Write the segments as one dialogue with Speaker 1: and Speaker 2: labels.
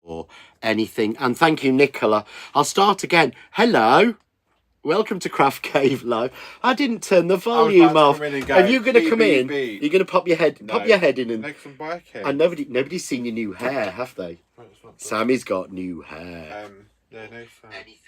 Speaker 1: or anything. And thank you, Nicola. I'll start again. Hello. Welcome to Craft Cave Live. I didn't turn the volume off. Are you going to come in? You're going to pop your head in and... And nobody's seen your new hair, have they? Sammy's got new hair.
Speaker 2: No,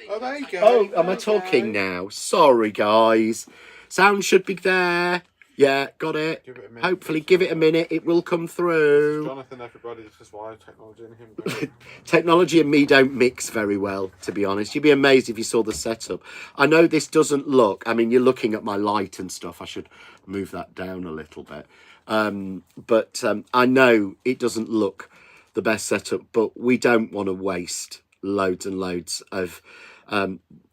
Speaker 2: oh, there you go.
Speaker 1: Oh, am I talking now? Sorry, guys. Sound should be there. Yeah, got it. Hopefully, give it a minute. It will come through.
Speaker 2: Jonathan, everybody, this is why technology and him.
Speaker 1: Technology and me don't mix very well, to be honest. You'd be amazed if you saw the setup. I know this doesn't look... I mean, you're looking at my light and stuff. I should move that down a little bit. But I know it doesn't look the best setup, but we don't want to waste loads and loads of...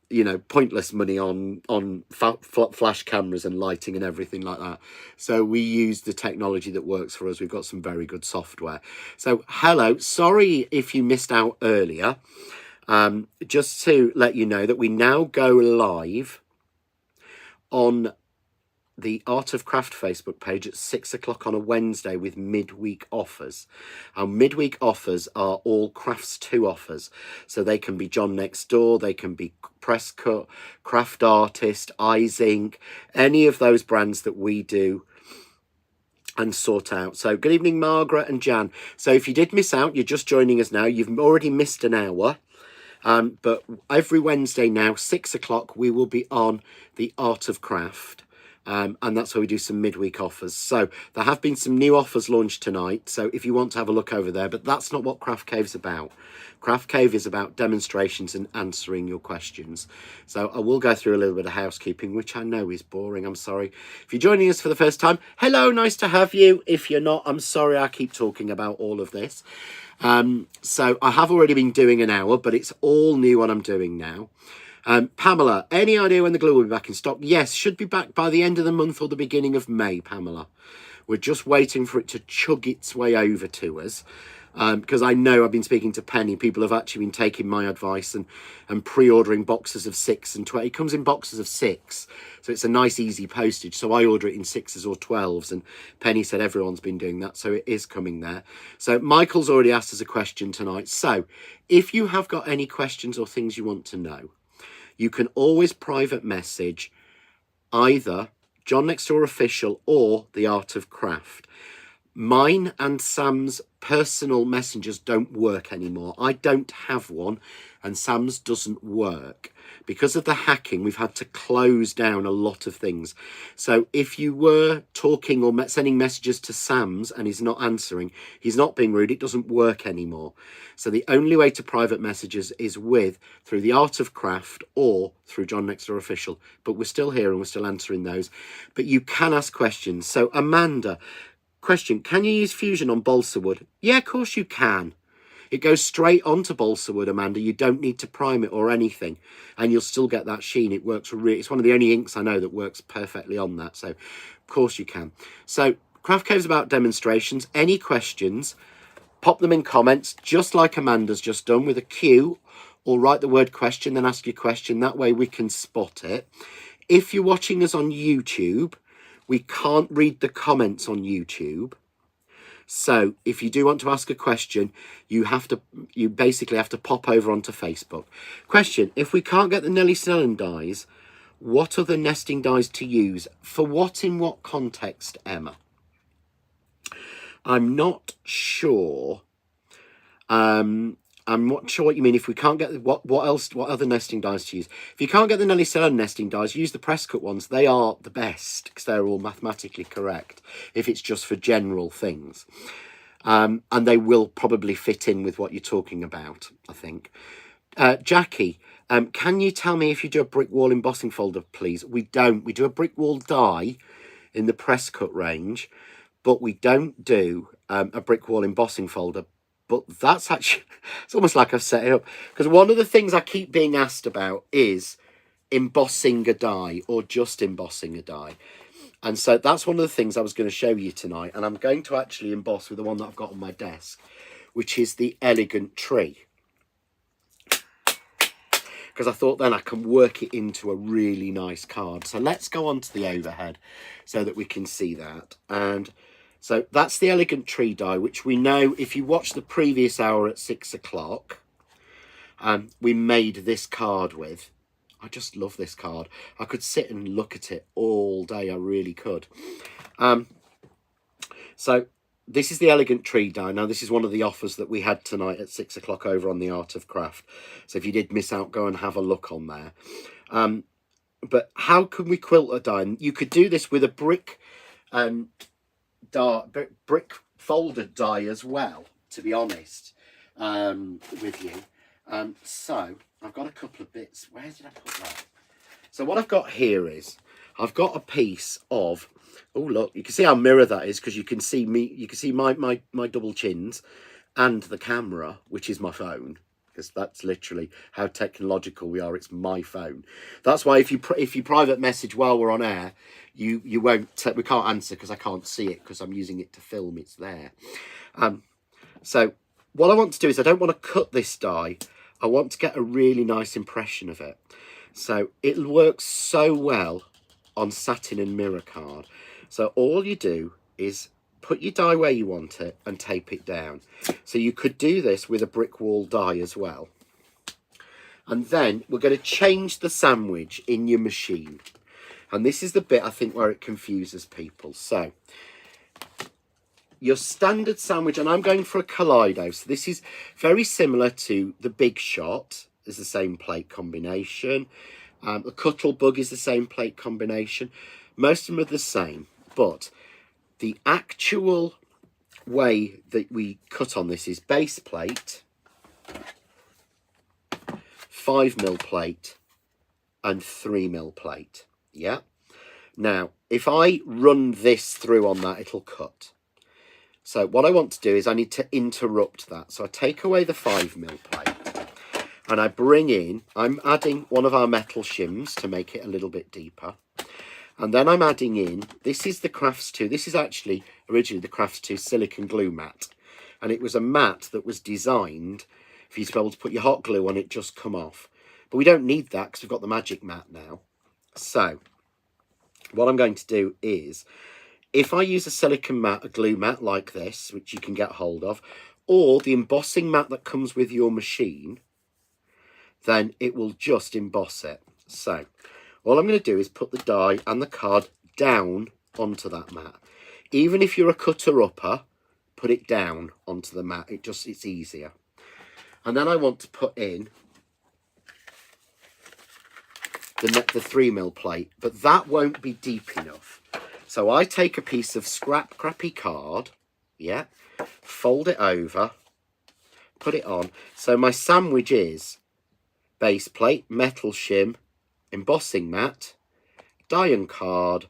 Speaker 1: you know, pointless money on flash cameras and lighting and everything like that. So we use the technology that works for us. We've got some very good software. So hello, sorry if you missed out earlier. Just to let you know that we now go live on the Art of Craft Facebook page at 6 o'clock on a Wednesday with midweek offers. Our midweek offers are all Crafts 2 offers. So they can be John Next Door, they can be Press Cut, Craft Artist, Eyes Ink, any of those brands that we do and sort out. So good evening, Margaret and Jan. So if you did miss out, you're just joining us now. You've already missed an hour. But every Wednesday now, 6 o'clock, we will be on the Art of Craft. And that's where we do some midweek offers. So there have been some new offers launched tonight. So if you want to have a look over there, but that's not what Craft Cave's about. Craft Cave is about demonstrations and answering your questions. So I will go through a little bit of housekeeping, which I know is boring. I'm sorry. If you're joining us for the first time, hello, nice to have you. If you're not, I'm sorry I keep talking about all of this. So I have already been doing an hour, but it's all new what I'm doing now. Pamela, any idea when the glue will be back in stock? Yes, should be back by the end of the month or the beginning of May, Pamela. We're just waiting for it to chug its way over to us. Because I know I've been speaking to Penny. People have actually been taking my advice and pre-ordering boxes of 6 and 12. It comes in boxes of 6. So it's a nice, easy postage. So I order it in 6s or 12s. And Penny said everyone's been doing that. So it is coming there. So Michael's already asked us a question tonight. So if you have got any questions or things you want to know, you can always private message either John Next Door Official or The Art of Craft. Mine and Sam's personal messengers don't work anymore. I don't have one and Sam's doesn't work. Because of the hacking, we've had to close down a lot of things. So if you were talking or sending messages to Sam's and he's not answering, he's not being rude, it doesn't work anymore. So the only way to private messages is through The Art of Craft or through John Next Door Official. But we're still here and we're still answering those. But you can ask questions. So Amanda, question, can you use Fusion on balsa wood? Yeah, of course you can. It goes straight onto balsa wood, Amanda. You don't need to prime it or anything. And you'll still get that sheen. It works really... It's one of the only inks I know that works perfectly on that. So, of course you can. So, Craft Cave's about demonstrations. Any questions, pop them in comments, just like Amanda's just done with a Q, or write the word question, then ask your question. That way we can spot it. If you're watching us on YouTube, we can't read the comments on YouTube. So if you do want to ask a question, you basically have to pop over onto Facebook. Question, if we can't get the Nellie Snellen dies, what are the nesting dies to use? For what in what context, Emma? I'm not sure. I'm not sure what you mean. If we can't get what other nesting dies to use? If you can't get the Nellie Snellen nesting dies, use the press cut ones. They are the best because they're all mathematically correct. If it's just for general things, and they will probably fit in with what you're talking about, I think. Jackie, can you tell me if you do a brick wall embossing folder, please? We don't. We do a brick wall die in the press cut range, but we don't do a brick wall embossing folder. But that's actually, it's almost like I've set it up. Because one of the things I keep being asked about is embossing a die or just embossing a die. And so that's one of the things I was going to show you tonight. And I'm going to actually emboss with the one that I've got on my desk, which is the Elegant Tree. Because I thought then I can work it into a really nice card. So let's go on to the overhead so that we can see that. And So that's the elegant tree die, which we know if you watch the previous hour at 6 o'clock, we made this card with. I just love this card. I could sit and look at it all day. I really could. So this is the elegant tree die. Now, this is one of the offers that we had tonight at 6 o'clock over on the Art of Craft. So if you did miss out, go and have a look on there. But how can we quilt a die? You could do this with a brick brick folded die as well, to be honest with you. So I've got a couple of bits. Where did I put that? So what I've got here is I've got a piece of, oh look, you can see how mirror that is, because you can see me, you can see my double chins and the camera, which is my phone, because that's literally how technological we are. It's my phone. That's why if you private message while we're on air, you won't, we can't answer because I can't see it because I'm using it to film. It's there. So what I want to do is I don't want to cut this die. I want to get a really nice impression of it. So it works so well on satin and mirror card. So all you do is put your die where you want it and tape it down. So you could do this with a brick wall die as well. And then we're going to change the sandwich in your machine. And this is the bit I think where it confuses people. So your standard sandwich, and I'm going for a Kaleido. So this is very similar to the Big Shot. It's the same plate combination. The Cuttlebug is the same plate combination. Most of them are the same, but the actual way that we cut on this is base plate, 5mm plate, and 3mm plate. Yeah. Now, if I run this through on that, it'll cut. So what I want to do is I need to interrupt that. So I take away the 5mm plate and I bring in, I'm adding one of our metal shims to make it a little bit deeper. And then I'm adding in, this is the Crafts 2. This is actually originally the Crafts 2 silicone glue mat. And it was a mat that was designed for you to be able to put your hot glue on it, just come off. But we don't need that because we've got the magic mat now. So what I'm going to do is, if I use a silicone mat, a glue mat like this, which you can get hold of, or the embossing mat that comes with your machine, then it will just emboss it. So all I'm going to do is put the die and the card down onto that mat. Even if you're a cutter-upper, put it down onto the mat. It's easier. And then I want to put in the 3mm plate, but that won't be deep enough. So I take a piece of crappy card, yeah, fold it over, put it on. So my sandwich is base plate, metal shim, embossing mat, die and card,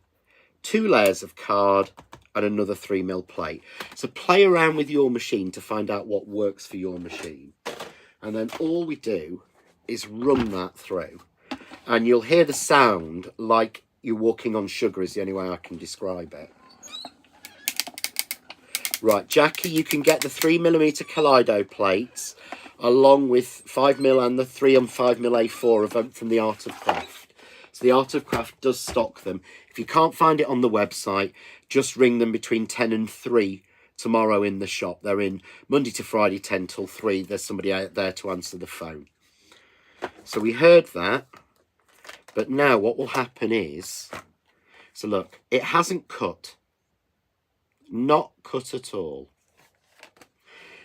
Speaker 1: 2 layers of card, and another 3mm plate. So play around with your machine to find out what works for your machine. And then all we do is run that through. And you'll hear the sound like you're walking on sugar is the only way I can describe it. Right, Jackie, you can get the 3mm Kaleido plates along with 5mm and the 3 and 5mm A4 from the Art of Craft. So the Art of Craft does stock them. If you can't find it on the website, just ring them between 10 and 3 tomorrow in the shop. They're in Monday to Friday, 10 till 3. There's somebody out there to answer the phone. So we heard that. But now what will happen is, so look, it hasn't cut. Not cut at all.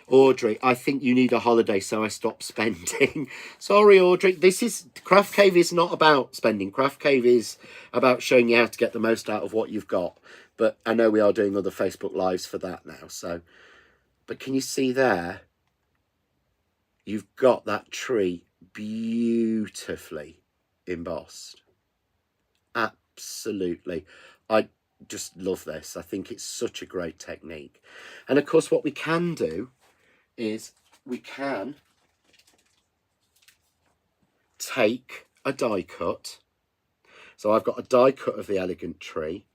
Speaker 1: Audrey, I think you need a holiday, so I stopped spending. Sorry, Audrey. Craft Cave is not about spending. Craft Cave is about showing you how to get the most out of what you've got. But I know we are doing other Facebook Lives for that now. So, but can you see there? You've got that tree beautifully embossed. Absolutely. I just love this. I think it's such a great technique. And of course what we can do is we can take a die cut. So I've got a die cut of the elegant tree,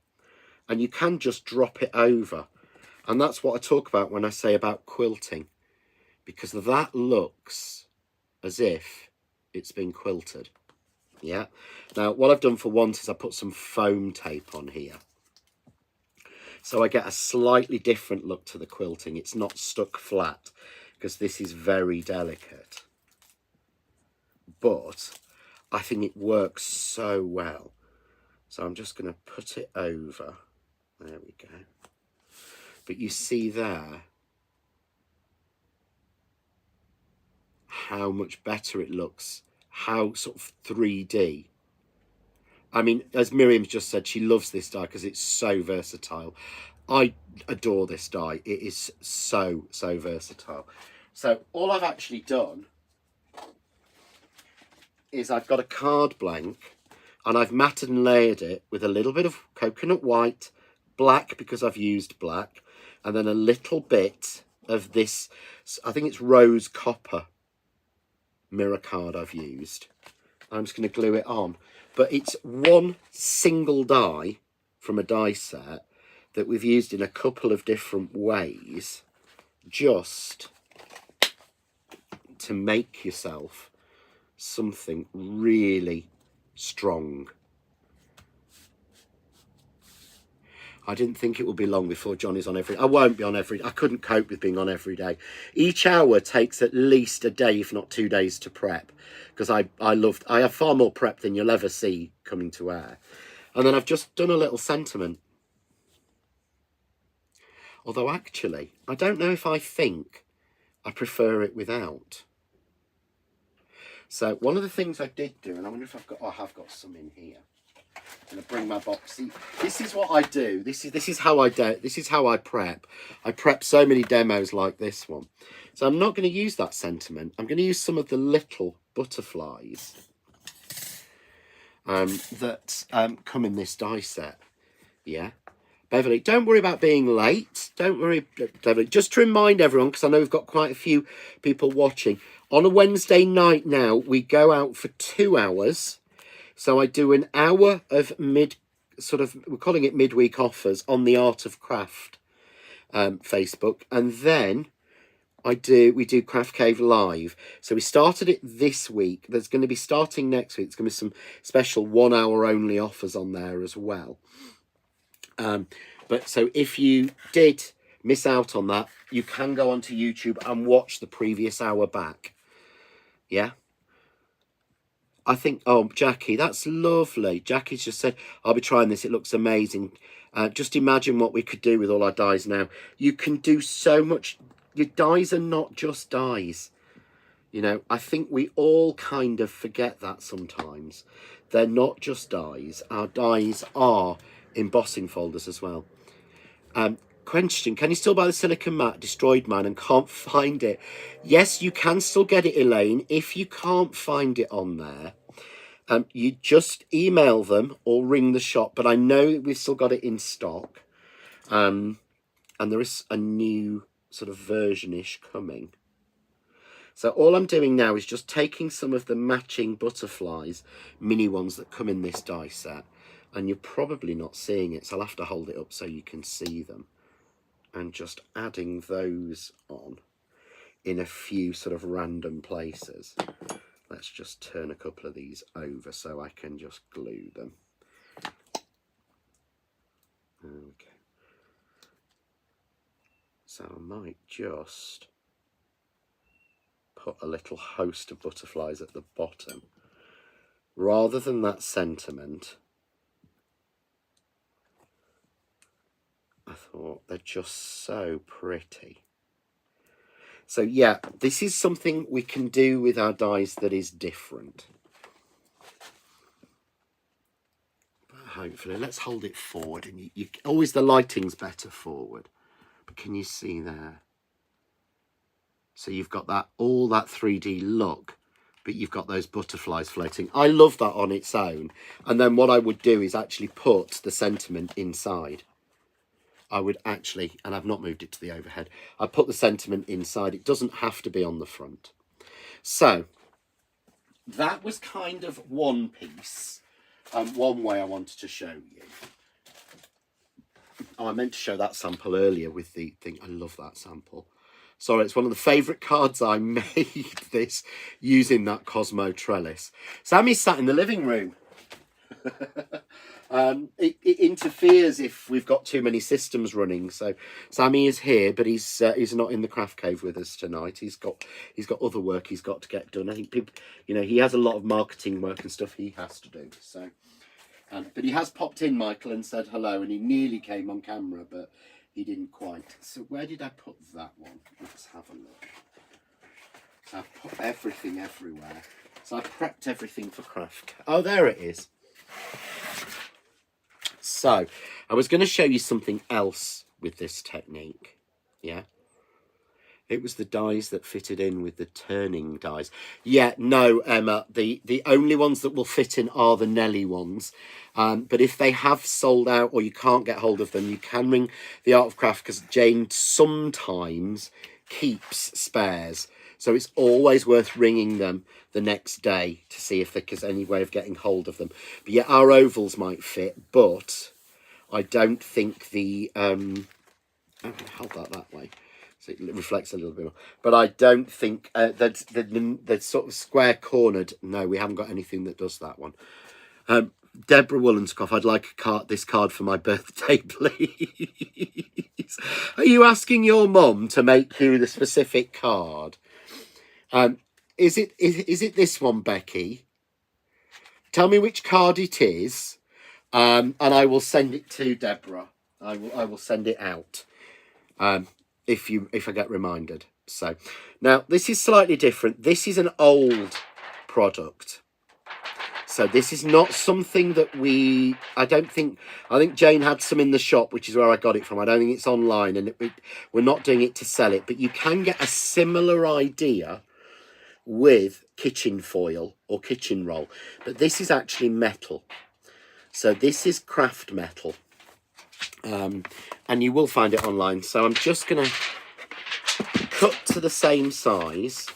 Speaker 1: and you can just drop it over. And that's what I talk about when I say about quilting, because that looks as if it's been quilted. Yeah. Now, what I've done for once is I put some foam tape on here. So I get a slightly different look to the quilting. It's not stuck flat because this is very delicate. But I think it works so well. So I'm just going to put it over. There we go. But you see there how much better it looks, how sort of 3D. I mean, as Miriam's just said, she loves this die because it's so versatile. I adore this die. It is so versatile. So all I've actually done is I've got a card blank and I've matted and layered it with a little bit of coconut white, black because I've used black, and then a little bit of this, I think it's rose copper mirror card I've used. I'm just going to glue it on. But it's one single die from a die set that we've used in a couple of different ways just to make yourself something really strong. I didn't think it would be long before Johnny's on every... I won't be on every... I couldn't cope with being on every day. Each hour takes at least a day, if not 2 days, to prep. Because I have far more prep than you'll ever see coming to air. And then I've just done a little sentiment. Although actually, I don't know if I think I prefer it without. So one of the things I did do, and I wonder if I've got... Oh, I have got some in here. I'm going to bring my box. See, this is what I do. This is how I do. This is how I prep. I prep so many demos like this one. So I'm not going to use that sentiment. I'm going to use some of the little butterflies that come in this die set. Yeah, Beverly, don't worry about being late. Don't worry, Beverly. Just to remind everyone, because I know we've got quite a few people watching. On a Wednesday night now, we go out for 2 hours. So I do an hour of we're calling it midweek offers on the Art of Craft Facebook. And then we do Craft Cave Live. So we started it this week. There's going to be starting next week. There's going to be some special 1 hour only offers on there as well. But so if you did miss out on that, you can go onto YouTube and watch the previous hour back. Yeah. I think, oh, Jackie, that's lovely. Jackie's just said, I'll be trying this. It looks amazing. Just imagine what we could do with all our dies now. You can do so much. Your dies are not just dies. You know, I think we all kind of forget that sometimes. They're not just dies. Our dies are embossing folders as well. Question, can you still buy the silicone mat, destroyed mine and can't find it? Yes, you can still get it, Elaine. If you can't find it on there, you just email them or ring the shop. But I know that we've still got it in stock. And there is a new sort of version-ish coming. So all I'm doing now is just taking some of the matching butterflies, mini ones that come in this die set. And you're probably not seeing it, so I'll have to hold it up so you can see them. And just adding those on in a few sort of random places. Let's just turn a couple of these over so I can just glue them. Okay. So I might just put a little host of butterflies at the bottom. Rather than that sentiment, I thought they're just so pretty. So yeah, this is something we can do with our dies that is different. But hopefully, let's hold it forward. And you always, the lighting's better forward. But can you see there? So you've got that, all that 3D look, but you've got those butterflies floating. I love that on its own. And then what I would do is actually put the sentiment inside. I would actually, and I've not moved it to the overhead, I put the sentiment inside. It doesn't have to be on the front. So that was kind of one piece, one way I wanted to show you. Oh, I meant to show that sample earlier with the thing. I love that sample. Sorry, it's one of the favourite cards I made this using that Cosmo trellis. Sammy's sat in the living room. It interferes if we've got too many systems running. So Sammy is here, but he's not in the craft cave with us tonight. He's got other work he's got to get done. I think people, he has a lot of marketing work and stuff he has to do. So, but he has popped in, Michael, and said hello, and he nearly came on camera, but he didn't quite. So where did I put that one? Let's have a look. I've put everything everywhere. So I prepped everything for craft. Oh, there it is. So I was going to show you something else with this technique. Yeah. It was the dies that fitted in with the turning dies. Yeah, no, Emma, the only ones that will fit in are the Nelly ones. But if they have sold out or you can't get hold of them, you can ring the Art of Craft, because Jane sometimes keeps spares. So it's always worth ringing them the next day to see if there's any way of getting hold of them. But yeah, our ovals might fit, but I don't think the... hold that way. So it reflects a little bit more. But I don't think the sort of square cornered. No, we haven't got anything that does that one. Deborah Wollenscoff, I'd like this card for my birthday, please. Are you asking your mum to make you the specific card? Is it this one, Becky? Tell me which card it is, and I will send it to Deborah. I will send it out. If I get reminded. So now this is slightly different. This is an old product. So this is not something that I think Jane had some in the shop, which is where I got it from. I don't think it's online, and we're not doing it to sell it, but you can get a similar idea with kitchen foil or kitchen roll. But this is actually metal. So this is craft metal. And you will find it online. So I'm just going to cut to the same size,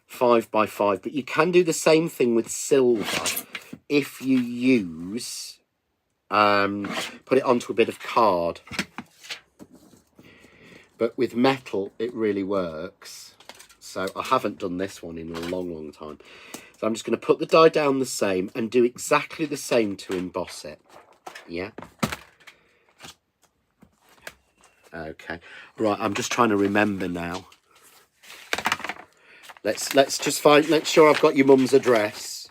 Speaker 1: 5 by 5. But you can do the same thing with silver if you use, put it onto a bit of card. But with metal, it really works. So I haven't done this one in a long, long time. So I'm just going to put the die down the same and do exactly the same to emboss it. Yeah. Okay, right. I'm just trying to remember now. Let's just make sure I've got your mum's address.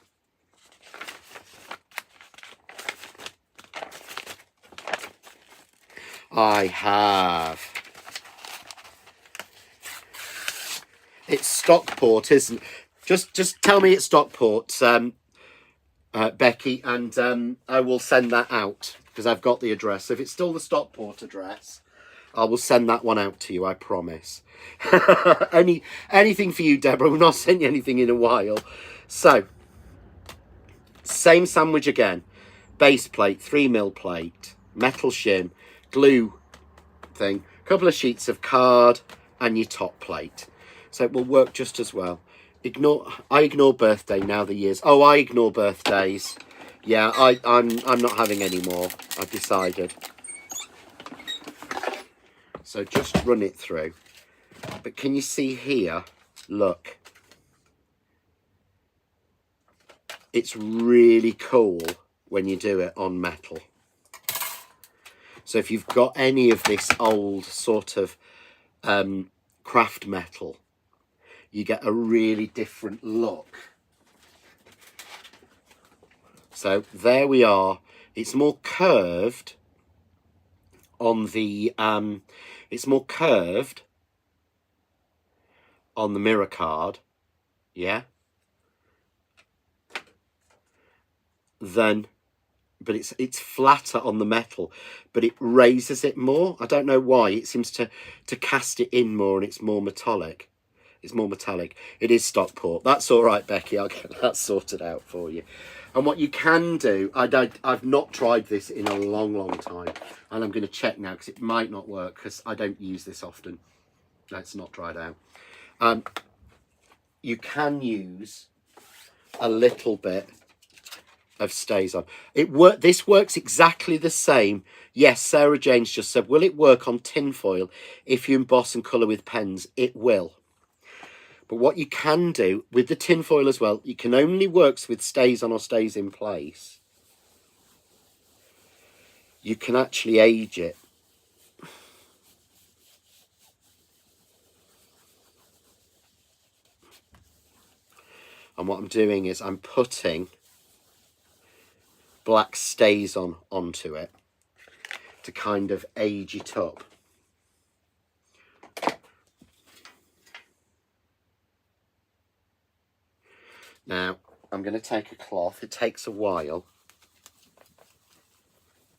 Speaker 1: I have. It's Stockport, isn't it? Just tell me it's Stockport, Becky, and I will send that out because I've got the address. If it's still the Stockport address, I will send that one out to you, I promise. Anything for you, Deborah. We've not sent you anything in a while. So, same sandwich again. Base plate, 3mm plate, metal shim, glue thing, couple of sheets of card, and your top plate. So it will work just as well. I ignore birthday now, the years. Oh, I ignore birthdays. Yeah, I'm not having any more. I've decided. So just run it through. But can you see here? Look. It's really cool when you do it on metal. So if you've got any of this old sort of craft metal, you get a really different look. So there we are. It's more curved on the mirror card, yeah. But it's flatter on the metal, but it raises it more. I don't know why. It seems to cast it in more, and it's more metallic. It's more metallic. It is Stockport. That's all right, Becky. I'll get that sorted out for you. And what you can do, I've not tried this in a long, long time, and I'm going to check now because it might not work because I don't use this often. Let's not try it out. You can use a little bit of stays on. This works exactly the same. Yes, Sarah Jane's just said, will it work on tin foil if you emboss and colour with pens? It will. But what you can do with the tin foil as well, you can only work with stays on or stays in place. you can actually age it. And what I'm doing is I'm putting black stays onto it to kind of age it up. Now, I'm going to take a cloth. It takes a while.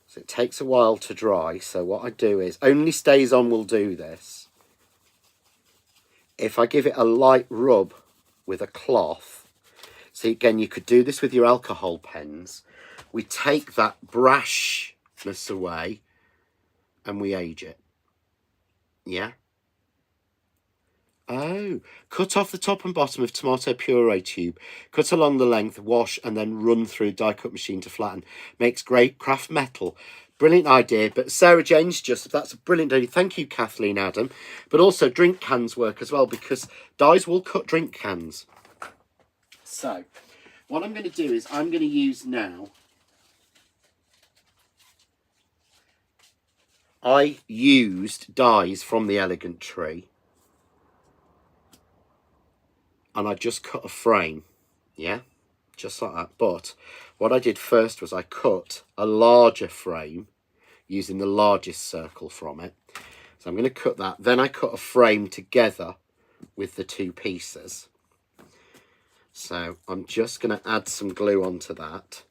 Speaker 1: So it takes a while to dry. So what I do is, only stays on will do this. If I give it a light rub with a cloth, so again, you could do this with your alcohol pens. We take that brashness away and we age it. Yeah? Oh, cut off the top and bottom of tomato puree tube, cut along the length, wash, and then run through die cut machine to flatten. Makes great craft metal. Brilliant idea. But Sarah Jane's that's a brilliant idea. Thank you, Kathleen Adam. But also drink cans work as well, because dies will cut drink cans. So what I'm going to do is I'm going to use now, I used dies from the Elegant Tree. And I just cut a frame, yeah, just like that. But what I did first was I cut a larger frame using the largest circle from it. So I'm going to cut that. Then I cut a frame together with the two pieces. So I'm just going to add some glue onto that.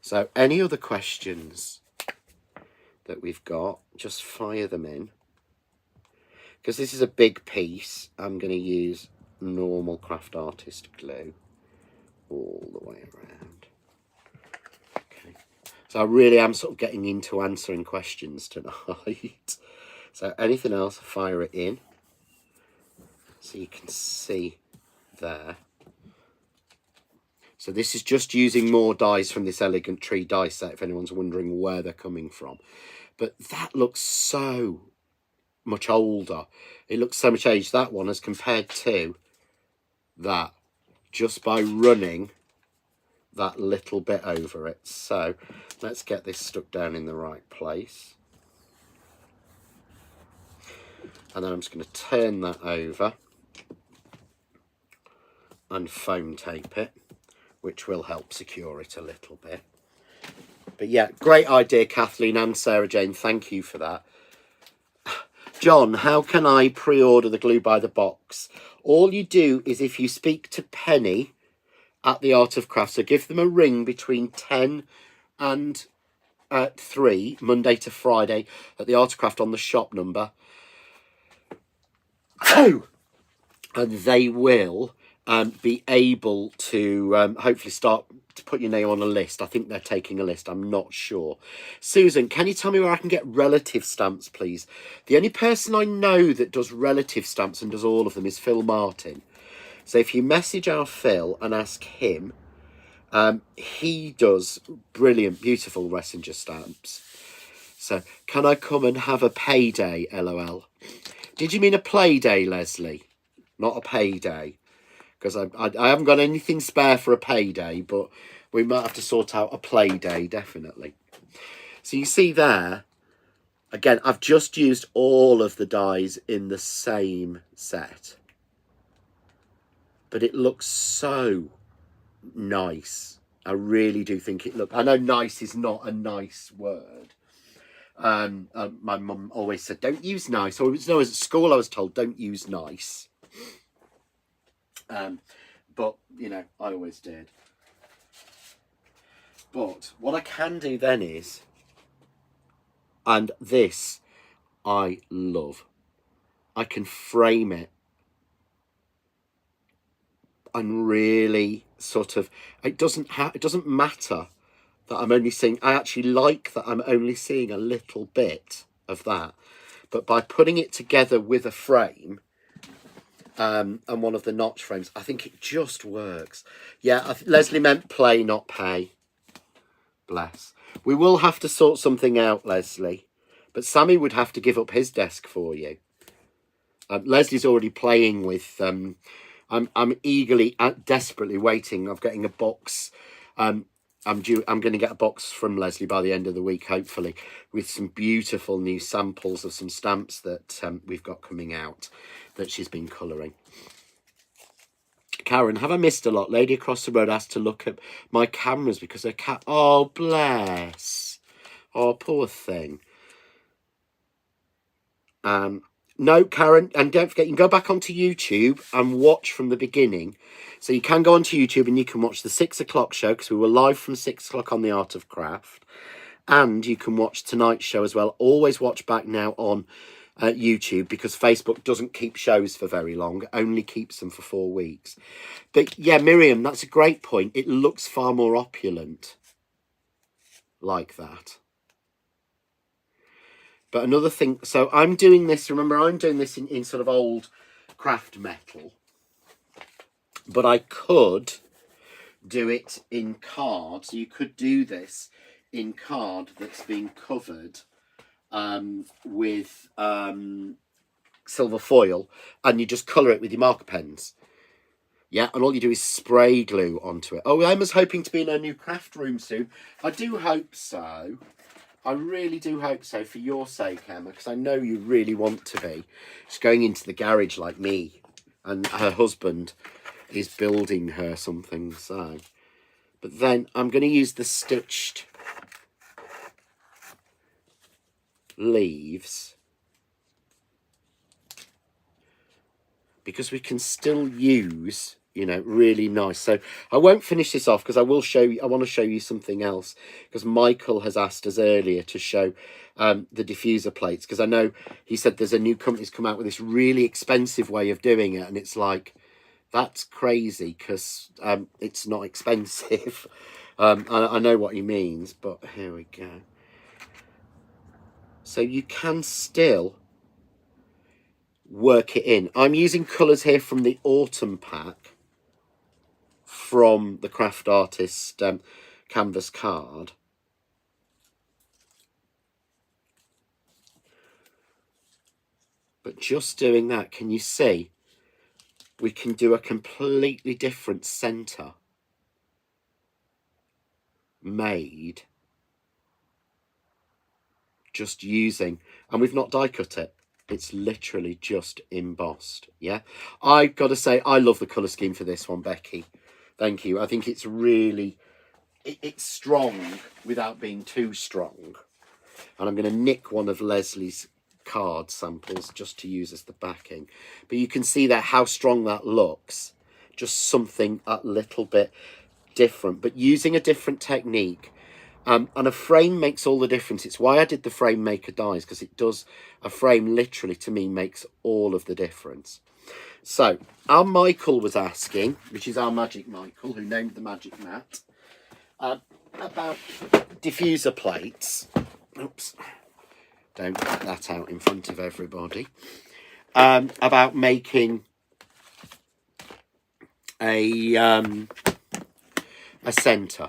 Speaker 1: So any other questions that we've got, just fire them in. Because this is a big piece, I'm going to use normal craft artist glue all the way around. Okay, so I really am sort of getting into answering questions tonight. So anything else, fire it in so you can see there. So this is just using more dies from this Elegant Tree die set, if anyone's wondering where they're coming from. But that looks so much older. It looks so much aged, that one, as compared to that, just by running that little bit over it. So let's get this stuck down in the right place. And then I'm just going to turn that over and foam tape it, which will help secure it a little bit. But yeah, great idea, Kathleen and Sarah Jane. Thank you for that. John, how can I pre-order the glue by the box? All you do is, if you speak to Penny at the Art of Craft, so give them a ring between 10 and 3, Monday to Friday, at the Art of Craft on the shop number. And they will be able to hopefully start to put your name on a list. I think they're taking a list. I'm not sure. Susan, can you tell me where I can get relative stamps, please? The only person I know that does relative stamps and does all of them is Phil Martin. So if you message our Phil and ask him, he does brilliant, beautiful messenger stamps. So can I come and have a payday, LOL? Did you mean a play day, Leslie? Not a payday. Because I haven't got anything spare for a payday, but we might have to sort out a play day, definitely. So you see there, again, I've just used all of the dies in the same set. But it looks so nice. I really do think it looks... I know nice is not a nice word. My mum always said, don't use nice. Or no, at school I was told, don't use nice. But, you know, I always did. But what I can do then is, and this I love, I can frame it and really sort of, it doesn't matter that I'm only seeing, I actually like that I'm only seeing a little bit of that. But by putting it together with a frame, and one of the notch frames, I think it just works. Yeah, Leslie meant play, not pay. Bless. We will have to sort something out, Leslie. But Sammy would have to give up his desk for you. Leslie's already playing with... I'm eagerly, desperately waiting of getting a box I'm going to get a box from Leslie by the end of the week, hopefully, with some beautiful new samples of some stamps that we've got coming out that she's been colouring. Karen, have I missed a lot? Lady across the road asked to look at my cameras because her cat... Oh, bless. Oh, poor thing. No, Karen, and don't forget, you can go back onto YouTube and watch from the beginning. So you can go onto YouTube and you can watch the 6 o'clock show, because we were live from 6 o'clock on The Art of Craft. And you can watch tonight's show as well. Always watch back now on YouTube, because Facebook doesn't keep shows for very long. It only keeps them for 4 weeks. But yeah, Miriam, that's a great point. It looks far more opulent like that. But another thing, so I'm doing this, remember, I'm doing this in sort of old craft metal. But I could do it in card. So you could do this in card that's been covered with silver foil, and you just colour it with your marker pens. Yeah, and all you do is spray glue onto it. Oh, Emma's hoping to be in her new craft room soon. I do hope so. I really do hope so, for your sake, Emma, because I know you really want to be. She's going into the garage like me, and her husband is building her something, so. But then I'm going to use the stitched leaves, because we can still use, you know, really nice. So I won't finish this off, because I will show you, I want to show you something else, because Michael has asked us earlier to show the diffuser plates, because I know he said there's a new company's come out with this really expensive way of doing it, and it's like, that's crazy, because it's not expensive. I know what he means, but here we go. So you can still work it in. I'm using colours here from the autumn pack from the Craft Artist canvas card. But just doing that, can you see? We can do a completely different centre made just using, and we've not die cut it. It's literally just embossed. Yeah, I've got to say, I love the colour scheme for this one, Becky. Thank you. I think it's really, it's strong without being too strong. And I'm going to nick one of Leslie's card samples just to use as the backing. But you can see there how strong that looks. Just something a little bit different, but using a different technique. And a frame makes all the difference. It's why I did the frame maker dies, because it does, a frame literally to me makes all of the difference. So our Michael was asking, which is our Magic Michael, who named the Magic Mat, about diffuser plates. Oops, don't get that out in front of everybody. About making a centre.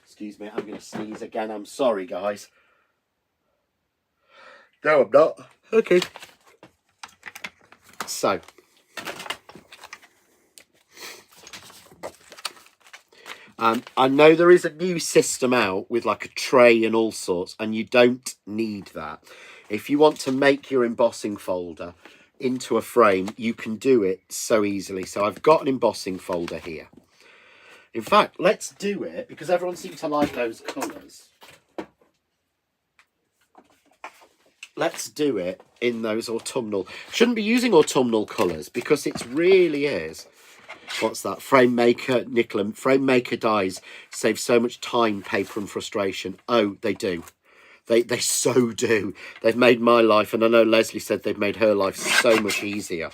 Speaker 1: Excuse me, I'm going to sneeze again. I'm sorry, guys. No, I'm not. Okay. So, I know there is a new system out with like a tray and all sorts, and you don't need that. If you want to make your embossing folder into a frame, you can do it so easily. So I've got an embossing folder here. In fact, let's do it, because everyone seems to like those colours. Let's do it in those autumnal. Shouldn't be using autumnal colours, because it really is. What's that? Frame maker, Nicola. Frame maker dies save so much time, paper and frustration. Oh, they do. They so do. They've made my life, and I know Leslie said they've made her life so much easier.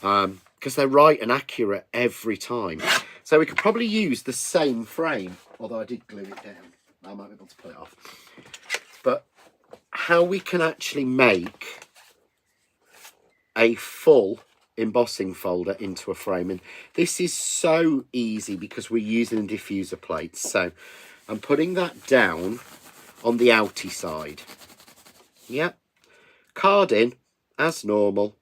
Speaker 1: Because they're right and accurate every time. So we could probably use the same frame, although I did glue it down. I might be able to pull it off. But how we can actually make a full embossing folder into a frame. And this is so easy because we're using diffuser plates. So I'm putting that down on the outy side. Yep. Card in as normal.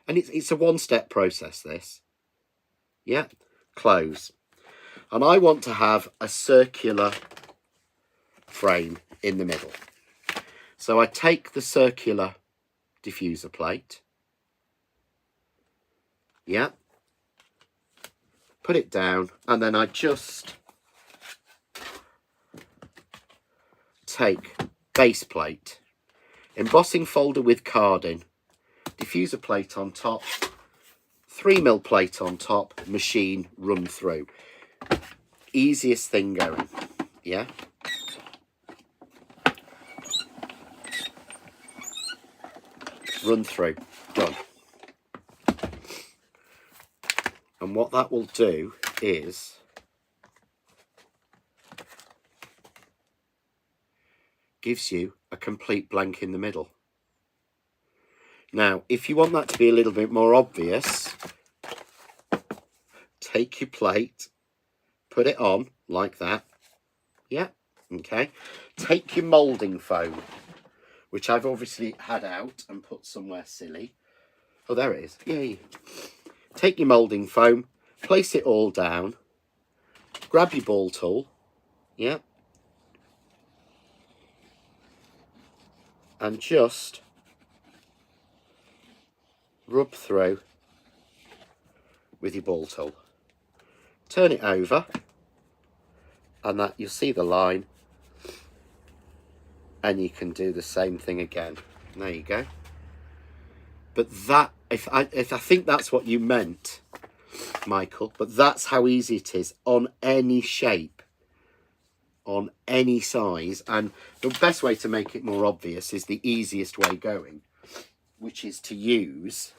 Speaker 1: And it's a one-step process, this. Yep. Close. And I want to have a circular frame in the middle. So I take the circular diffuser plate. Yeah. Put it down, and then I just take base plate, embossing folder with card in, diffuser plate on top, 3mm plate on top, machine, run through. Easiest thing going, yeah? Run through, done. And what that will do is gives you a complete blank in the middle. Now, if you want that to be a little bit more obvious, take your plate, put it on like that. Yeah, okay. Take your moulding foam, which I've obviously had out and put somewhere silly. Oh, there it is. Yay. Take your moulding foam, place it all down, grab your ball tool, yeah, and just rub through with your ball tool. Turn it over, and that you'll see the line, and you can do the same thing again. There you go. But that, if I think that's what you meant, Michael, but that's how easy it is on any shape, on any size. And the best way to make it more obvious is the easiest way going, which is to use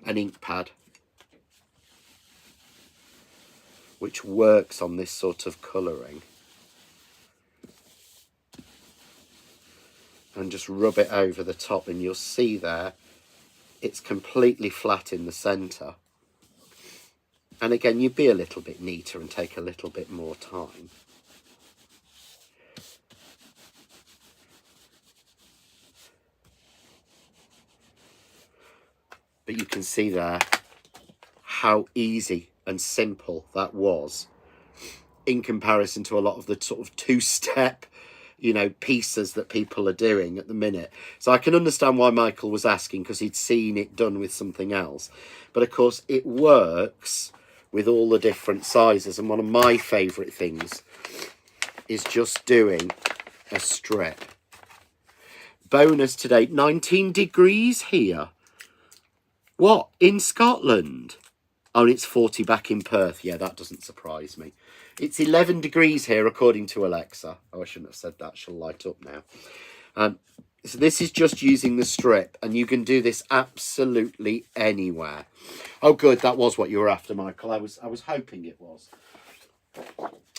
Speaker 1: an ink pad, which works on this sort of colouring, and just rub it over the top, and you'll see there it's completely flat in the centre. And again, you'd be a little bit neater and take a little bit more time. But you can see there how easy and simple that was in comparison to a lot of the sort of two-step, you know, pieces that people are doing at the minute. So I can understand why Michael was asking, because he'd seen it done with something else. But of course it works with all the different sizes. And one of my favourite things is just doing a strip. Bonus today, 19 degrees here. What, in Scotland? Oh, and it's 40 back in Perth. Yeah, that doesn't surprise me. It's 11 degrees here, according to Alexa. Oh, I shouldn't have said that. She'll light up now. So this is just using the strip, and you can do this absolutely anywhere. Oh, good. That was what you were after, Michael. I was hoping it was.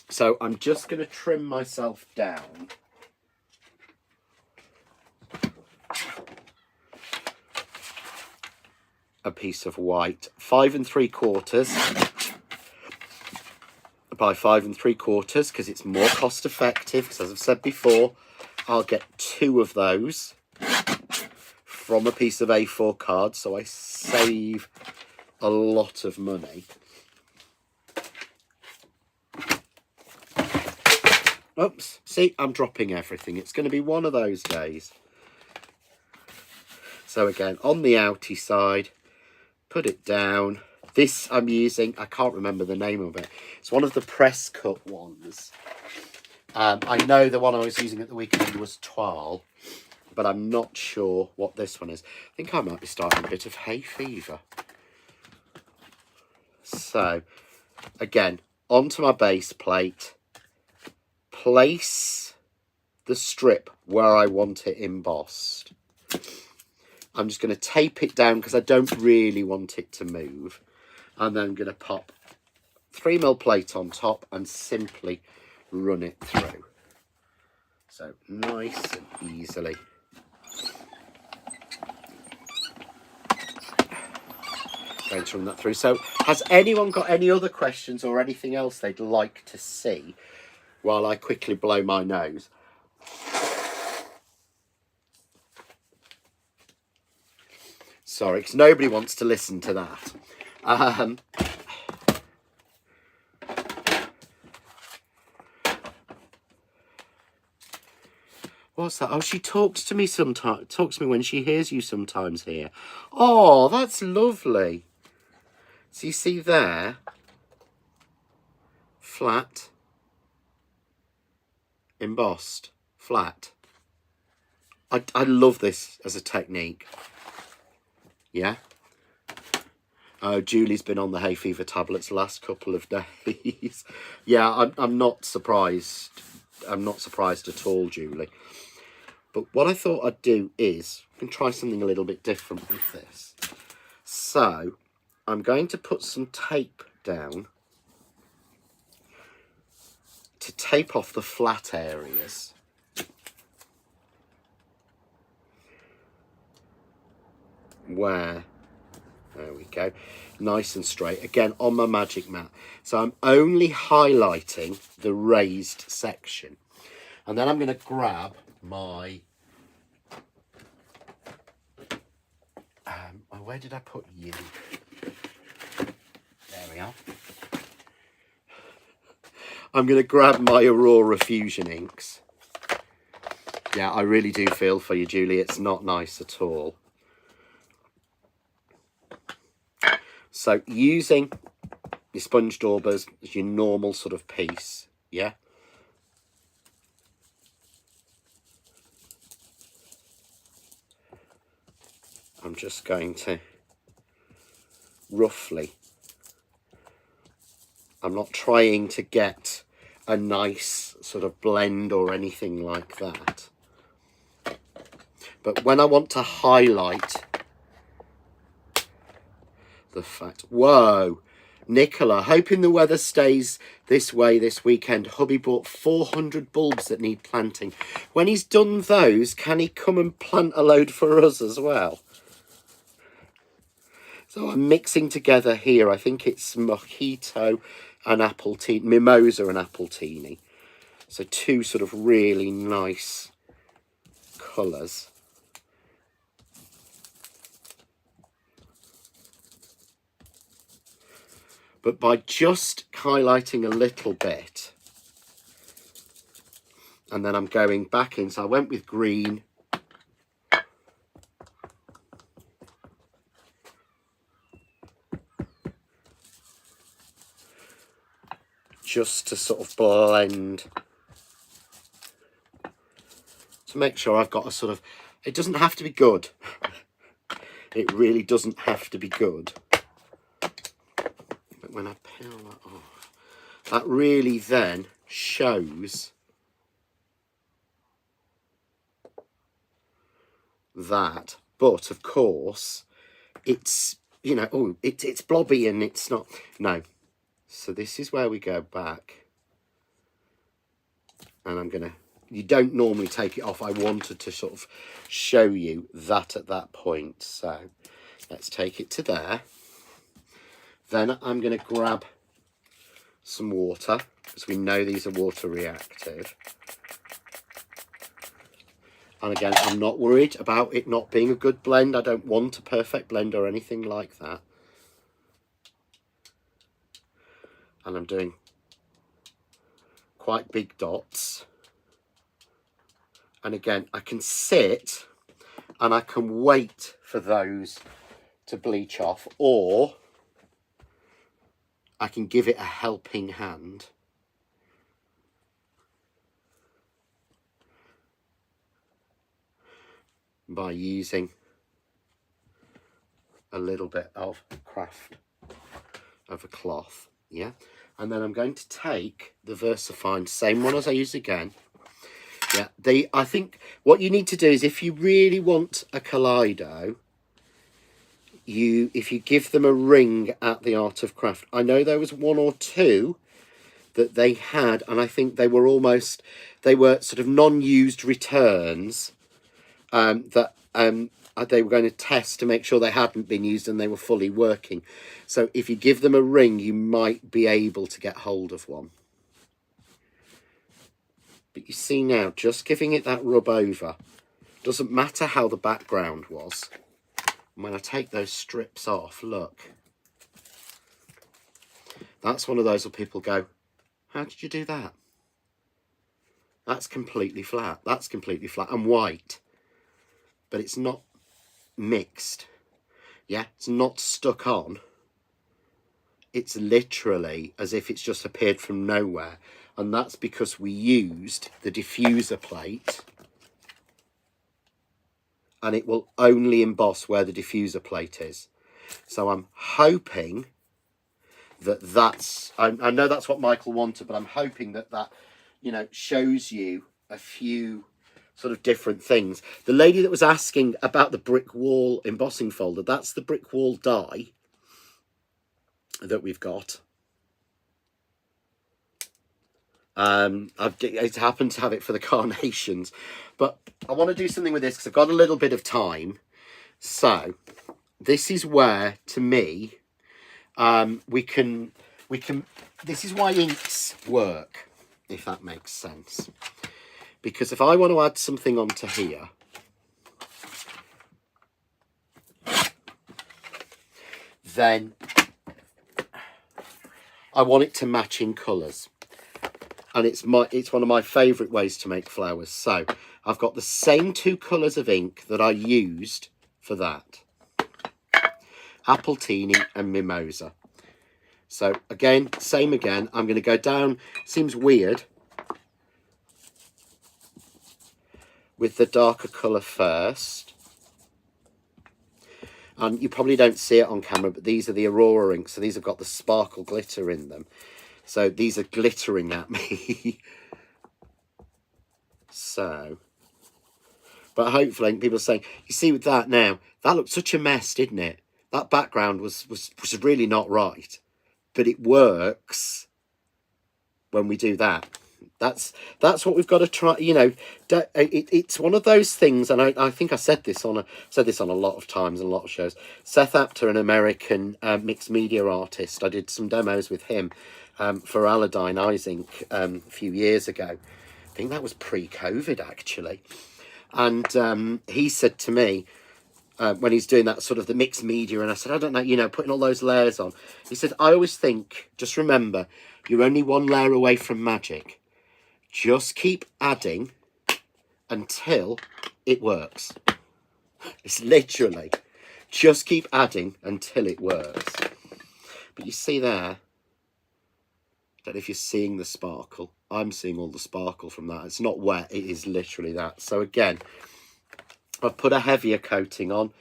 Speaker 1: So I'm just going to trim myself down. A piece of white, 5 3/4 by 5 3/4, because it's more cost effective. Because as I've said before, I'll get 2 of those from a piece of A4 card, so I save a lot of money. Oops, see, I'm dropping everything. It's going to be one of those days. So again, on the outy side, put it down. This I'm using, I can't remember the name of it. It's one of the press cut ones. I know the one I was using at the weekend was Toile, but I'm not sure what this one is. I think I might be starting a bit of hay fever. So, again, onto my base plate. Place the strip where I want it embossed. I'm just going to tape it down because I don't really want it to move. And then I'm going to pop 3mm plate on top and simply run it through. So nice and easily. Going to run that through. So has anyone got any other questions or anything else they'd like to see while I quickly blow my nose? Sorry, because nobody wants to listen to that. What's that? Oh, she talks to me sometimes. Talks to me when she hears you sometimes here. Oh, that's lovely. So you see there, flat, embossed, flat. I love this as a technique. Yeah. Oh, Julie's been on the hay fever tablets last couple of days. Yeah, I'm not surprised. I'm not surprised at all, Julie. But what I thought I'd do is, I can try something a little bit different with this. So, I'm going to put some tape down to tape off the flat areas. There we go. Nice and straight. Again, on my magic mat. So I'm only highlighting the raised section. And then I'm going to grab my... where did I put you? There we are. I'm going to grab my Aurora Fusion inks. Yeah, I really do feel for you, Julie. It's not nice at all. So using your sponge daubers as your normal sort of piece, yeah? I'm just going to roughly, I'm not trying to get a nice sort of blend or anything like that. But when I want to highlight the fact, whoa, Nicola, hoping the weather stays this way this weekend. Hubby bought 400 bulbs that need planting. When he's done those, can he come and plant a load for us as well? So I'm mixing together here, I think it's mojito and appletini, mimosa and appletini. So two sort of really nice colours. But by just highlighting a little bit, and then I'm going back in. So I went with green. Just to sort of blend, to make sure I've got a sort of, it doesn't have to be good. It really doesn't have to be good. But when I peel that off, that really then shows that. But of course, it's, you know, oh, it's blobby and it's not, no. So this is where we go back. And I'm going to, you don't normally take it off. I wanted to sort of show you that at that point. So let's take it to there. Then I'm going to grab some water, because we know these are water reactive. And again, I'm not worried about it not being a good blend. I don't want a perfect blend or anything like that. And I'm doing quite big dots. And again, I can sit and I can wait for those to bleach off, or I can give it a helping hand. By using a little bit of craft of a cloth, yeah. And then I'm going to take the VersaFine, same one as I used again. Yeah, I think what you need to do is, if you really want a Kaleido, if you give them a ring at the Art of Craft. I know there was one or two that they had, and I think they were sort of non-used returns that they were going to test to make sure they hadn't been used and they were fully working. So if you give them a ring, you might be able to get hold of one. But you see now, just giving it that rub over, doesn't matter how the background was. And when I take those strips off, look. That's one of those where people go, how did you do that? That's completely flat. That's completely flat and white. But it's not mixed. Yeah, it's not stuck on. It's literally as if it's just appeared from nowhere. And that's because we used the diffuser plate. And it will only emboss where the diffuser plate is. So I'm hoping that that's... I know that's what Michael wanted, but I'm hoping that that, you know, shows you a few sort of different things. The lady that was asking about the brick wall embossing folder, that's the brick wall die that we've got. I've happened to have it for the carnations, but I want to do something with this because I've got a little bit of time. So this is where, to me, we can, this is why inks work, if that makes sense. Because if I want to add something onto here, then I want it to match in colours. And it's one of my favourite ways to make flowers. So I've got the same two colours of ink that I used for that. Appletini and Mimosa. So again, same again. I'm going to go down, seems weird, with the darker colour first. And you probably don't see it on camera, but these are the Aurora inks. So these have got the sparkle glitter in them. So these are glittering at me. So, but hopefully people are saying, you see with that now, that looked such a mess, didn't it? That background was really not right. But it works when we do that. That's what we've got to try. You know, it's one of those things, and I think I said this on a lot of times and a lot of shows. Seth Apter, an American mixed media artist, I did some demos with him for Aladdin Eyes Ink a few years ago. I think that was pre-COVID actually, and he said to me, when he's doing that sort of the mixed media, and I said, I don't know, you know, putting all those layers on. He said, I always think, just remember, you're only one layer away from magic. Just keep adding until it works. It's literally, just keep adding until it works. But you see there, I don't know if you're seeing the sparkle. I'm seeing all the sparkle from that. It's not wet, it is literally that. So again, I've put a heavier coating on.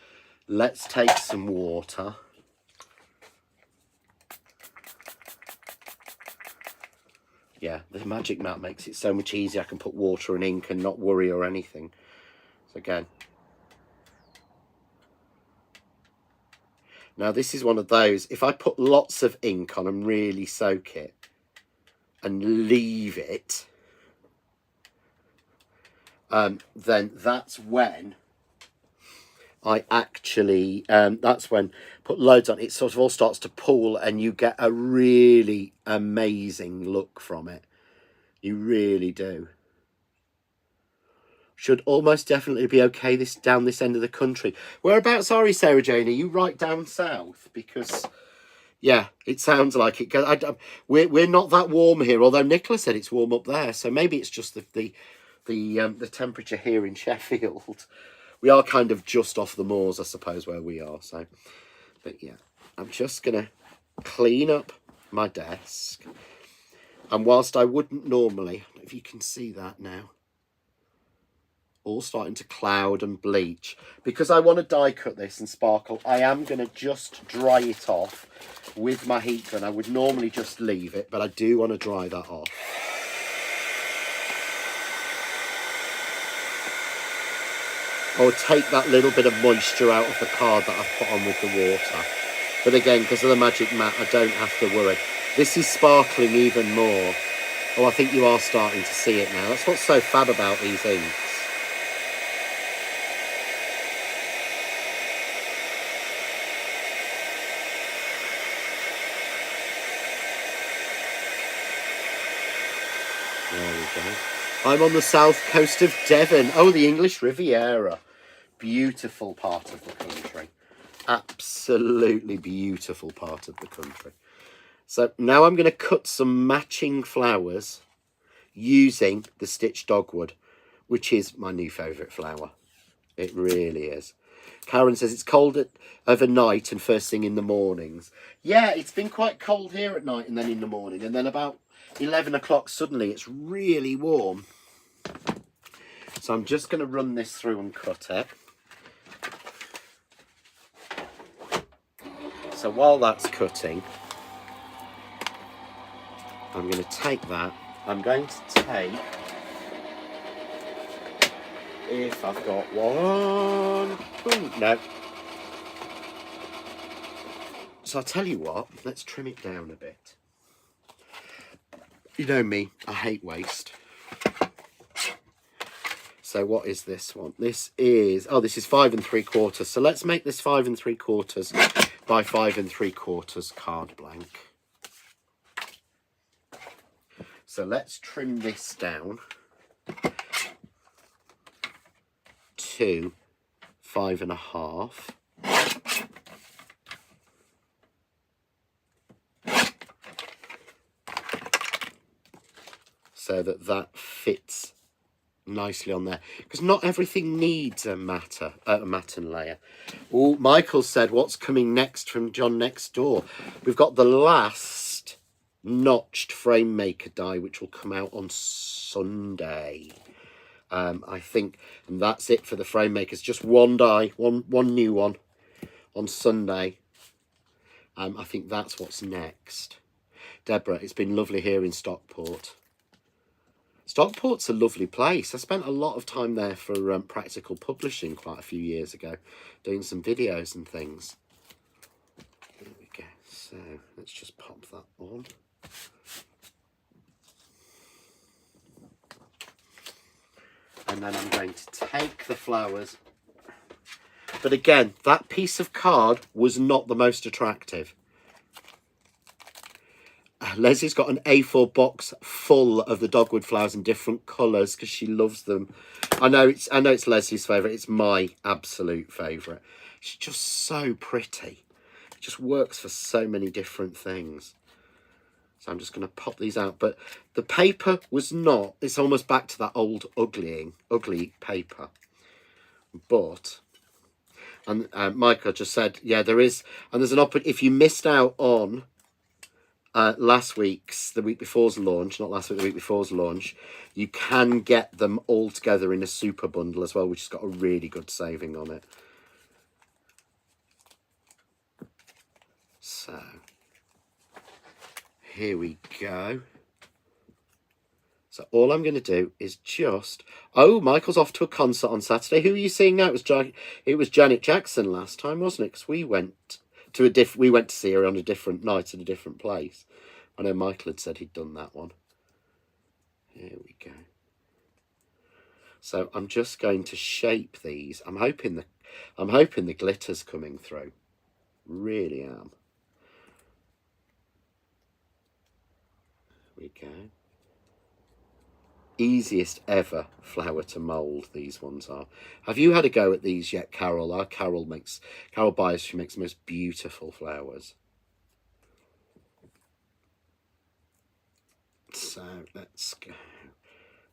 Speaker 1: Let's take some water. Yeah, the magic mat makes it so much easier. I can put water and ink and not worry or anything. So again. Now this is one of those, if I put lots of ink on and really soak it and leave it, then that's when I actually, that's when put loads on, it sort of all starts to pool and you get a really amazing look from it. You really do. Should almost definitely be okay down this end of the country. Whereabouts are you, Sarah Jane? Are you right down south? Because, yeah, it sounds like it. We're not that warm here, although Nicola said it's warm up there. So maybe it's just the temperature here in Sheffield. We are kind of just off the moors, I suppose, where we are. So, but yeah, I'm just going to clean up my desk. And whilst I wouldn't normally, I don't know if you can see that now, all starting to cloud and bleach. Because I want to die cut this and sparkle, I am going to just dry it off with my heat gun. I would normally just leave it, but I do want to dry that off. Or take that little bit of moisture out of the card that I've put on with the water. But again, because of the magic mat, I don't have to worry. This is sparkling even more. Oh, I think you are starting to see it now. That's what's so fab about these inks. There we go. I'm on the south coast of Devon. Oh, the English Riviera. Beautiful part of the country. Absolutely beautiful part of the country. So now I'm going to cut some matching flowers using the stitched dogwood, which is my new favourite flower. It really is. Karen says it's cold overnight and first thing in the mornings. Yeah, it's been quite cold here at night and then in the morning. And then about 11 o'clock, suddenly it's really warm. So I'm just going to run this through and cut it. So while that's cutting, I'm going to take that. I'm going to take, if I've got one, ooh, no. So I'll tell you what, let's trim it down a bit. You know me, I hate waste. So what is this one? This is, oh, this is 5 3/4. So let's make this 5 3/4 by 5 3/4 card blank. So let's trim this down to 5 1/2. So that fits nicely on there, because not everything needs a matten layer. Oh, Michael said, what's coming next from John next door? We've got the last notched frame maker die, which will come out on Sunday, I think, and that's it for the frame makers. Just one die, one new one on Sunday. I think that's what's next. Deborah, it's been lovely here in Stockport. Stockport's a lovely place. I spent a lot of time there for practical publishing quite a few years ago, doing some videos and things. There we go. So let's just pop that on. And then I'm going to take the flowers. But again, that piece of card was not the most attractive. Leslie's got an A4 box full of the dogwood flowers in different colours because she loves them. I know it's Leslie's favourite. It's my absolute favourite. She's just so pretty. It just works for so many different things. So I'm just going to pop these out. But the paper was not. It's almost back to that old ugly paper. But, and Michael just said, yeah, there is. And there's an opportunity. If you missed out on the week before's launch, not last week, the week before's launch, you can get them all together in a super bundle as well, which has got a really good saving on it. So here we go. So all I'm going to do is just, oh, Michael's off to a concert on Saturday. Who are you seeing now? It was Janet Jackson last time, wasn't it? Because we went to see her on a different night at a different place. I know Michael had said he'd done that one. Here we go. So I'm just going to shape these. I'm hoping the glitter's coming through. Really am. There we go. Easiest ever flower to mould, these ones are. Have you had a go at these yet, Carol? Carol Byers, she makes the most beautiful flowers. So let's go.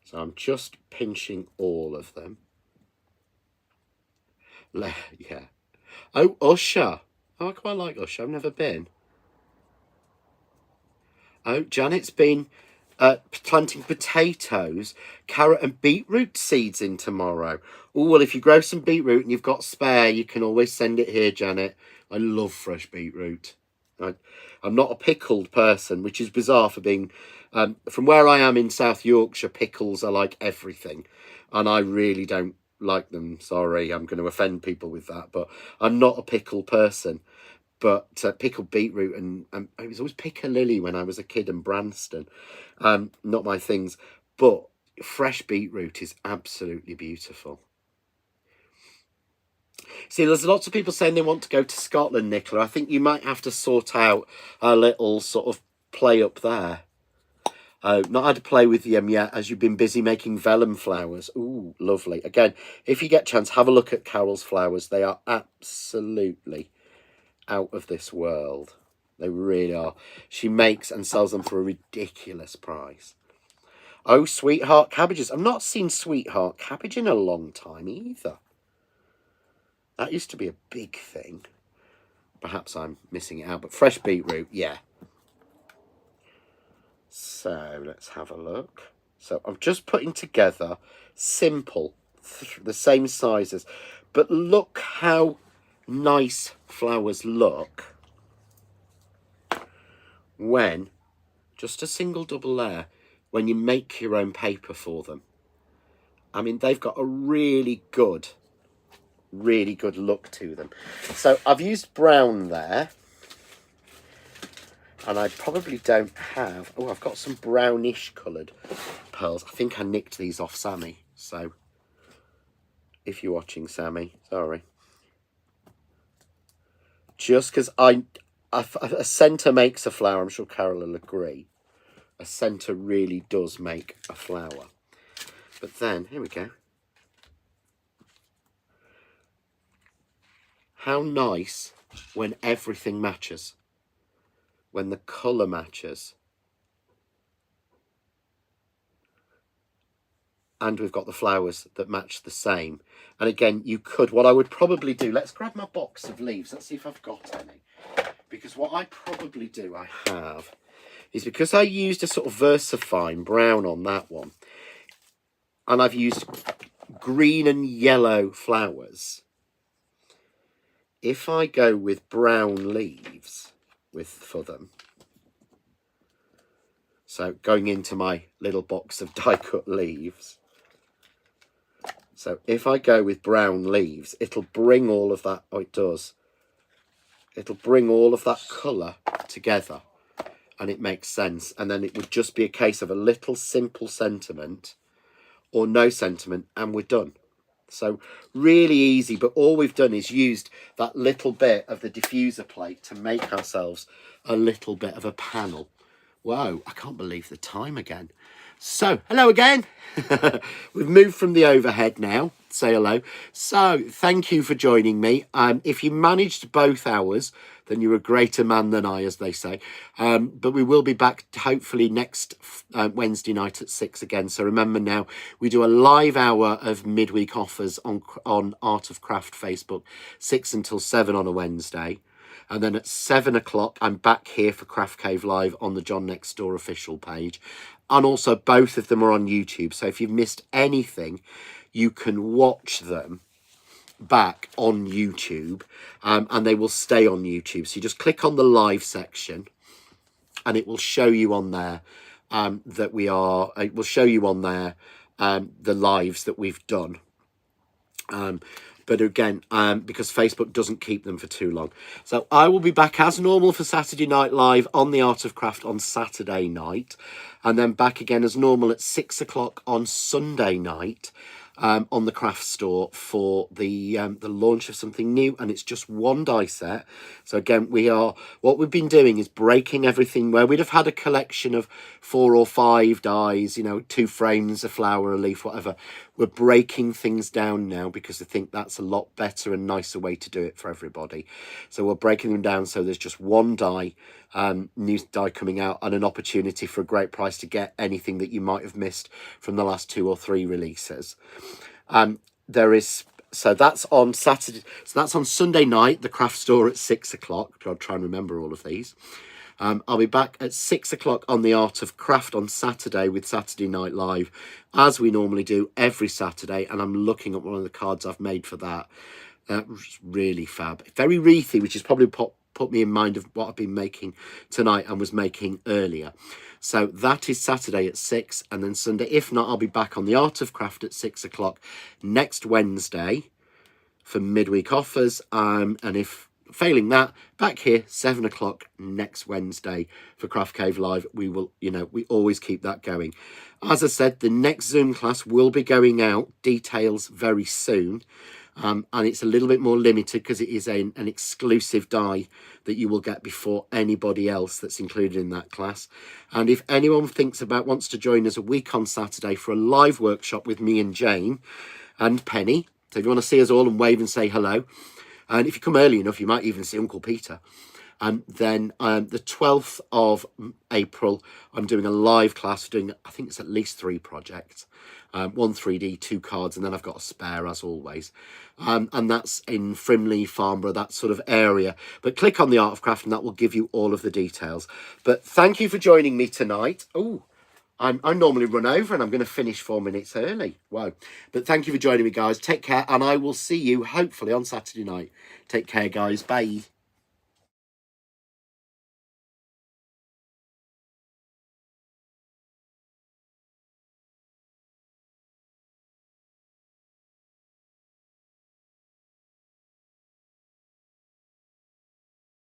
Speaker 1: So I'm just pinching all of them. Yeah. Oh, Usher. Oh, I quite like Usher. I've never been. Oh, Janet's been planting potatoes, carrot and beetroot seeds in tomorrow. Oh, well, if you grow some beetroot and you've got spare, you can always send it here, Janet. I love fresh beetroot. I'm not a pickled person, which is bizarre for being... from where I am in South Yorkshire, pickles are like everything. And I really don't like them. Sorry, I'm going to offend people with that. But I'm not a pickle person. But pickled beetroot and it was always piccalilli when I was a kid in Branston. Not my things. But fresh beetroot is absolutely beautiful. See, there's lots of people saying they want to go to Scotland, Nicola. I think you might have to sort out a little sort of play up there. Not had to play with them yet, as you've been busy making vellum flowers. Ooh, lovely. Again, if you get a chance, have a look at Carol's flowers. They are absolutely out of this world. They really are. She makes and sells them for a ridiculous price. Oh, sweetheart cabbages. I've not seen sweetheart cabbage in a long time either. That used to be a big thing. Perhaps I'm missing it out, but fresh beetroot, yeah. So let's have a look. So I'm just putting together simple, the same sizes, but look how nice flowers look when just a single double layer, when you make your own paper for them. I mean, they've got a really good look to them. So I've used brown there, and I probably don't have, oh, I've got some brownish coloured pearls. I think I nicked these off Sammy, so if you're watching, Sammy, sorry. Just because a centre makes a flower, I'm sure Carol will agree. A centre really does make a flower. But then, here we go. How nice when everything matches. When the colour matches. And we've got the flowers that match the same. And again, you could, what I would probably do, let's grab my box of leaves. Let's see if I've got any. Because what I probably do, I have, is because I used a sort of VersaFine brown on that one, and I've used green and yellow flowers. If I go with brown leaves for them, so going into my little box of die-cut leaves, so if I go with brown leaves, it'll bring all of that, oh it does, it'll bring all of that colour together, and it makes sense. And then it would just be a case of a little simple sentiment or no sentiment, and we're done. So really easy, but all we've done is used that little bit of the diffuser plate to make ourselves a little bit of a panel. Whoa, I can't believe the time again. So, hello again. We've moved from the overhead now. Say hello. So, thank you for joining me. If you managed both hours, then you're a greater man than I, as they say. But we will be back hopefully next Wednesday night at 6 again. So remember now, we do a live hour of midweek offers on Art of Craft Facebook, 6 until 7 on a Wednesday. And then at 7 o'clock, I'm back here for Craft Cave Live on the John Next Door official page. And also both of them are on YouTube. So if you've missed anything, you can watch them back on YouTube, and they will stay on YouTube. So you just click on the live section and it will show you on there it will show you on there the lives that we've done. But again, because Facebook doesn't keep them for too long. So I will be back as normal for Saturday Night Live on the Art of Craft on Saturday night. And then back again as normal at 6 o'clock on Sunday night on the craft store for the launch of something new. And it's just one die set. So again, what we've been doing is breaking everything where we'd have had a collection of 4 or 5 dies, 2 frames, a flower, a leaf, whatever. We're breaking things down now because I think that's a lot better and nicer way to do it for everybody. So we're breaking them down so there's just one die, new die coming out, and an opportunity for a great price to get anything that you might have missed from the last 2 or 3 releases. So that's on Saturday. So that's on Sunday night, the craft store at 6 o'clock. I'll try and remember all of these. I'll be back at 6 o'clock on the Art of Craft on Saturday with Saturday Night Live, as we normally do every Saturday. And I'm looking at one of the cards I've made for that. That was really fab. Very wreathy, which is probably put me in mind of what I've been making tonight and was making earlier. So that is Saturday at 6, and then Sunday. If not, I'll be back on the Art of Craft at 6 o'clock next Wednesday for midweek offers. And if failing that, back here 7 o'clock next Wednesday for Craft Cave Live. We will, we always keep that going. As I said, the next Zoom class will be going out, details very soon. And it's a little bit more limited because it is an exclusive die that you will get before anybody else that's included in that class. And if anyone wants to join us a week on Saturday for a live workshop with me and Jane and Penny, so if you want to see us all and wave and say hello, and if you come early enough, you might even see Uncle Peter. Then the 12th of April, I'm doing a live class doing, I think it's at least 3 projects. 1 3D, 2 cards, and then I've got a spare as always. And that's in Frimley, Farnborough, that sort of area. But click on the Art of Craft and that will give you all of the details. But thank you for joining me tonight. Oh, I normally run over and I'm going to finish 4 minutes early. Wow. But thank you for joining me, guys. Take care, and I will see you hopefully on Saturday night. Take care, guys. Bye.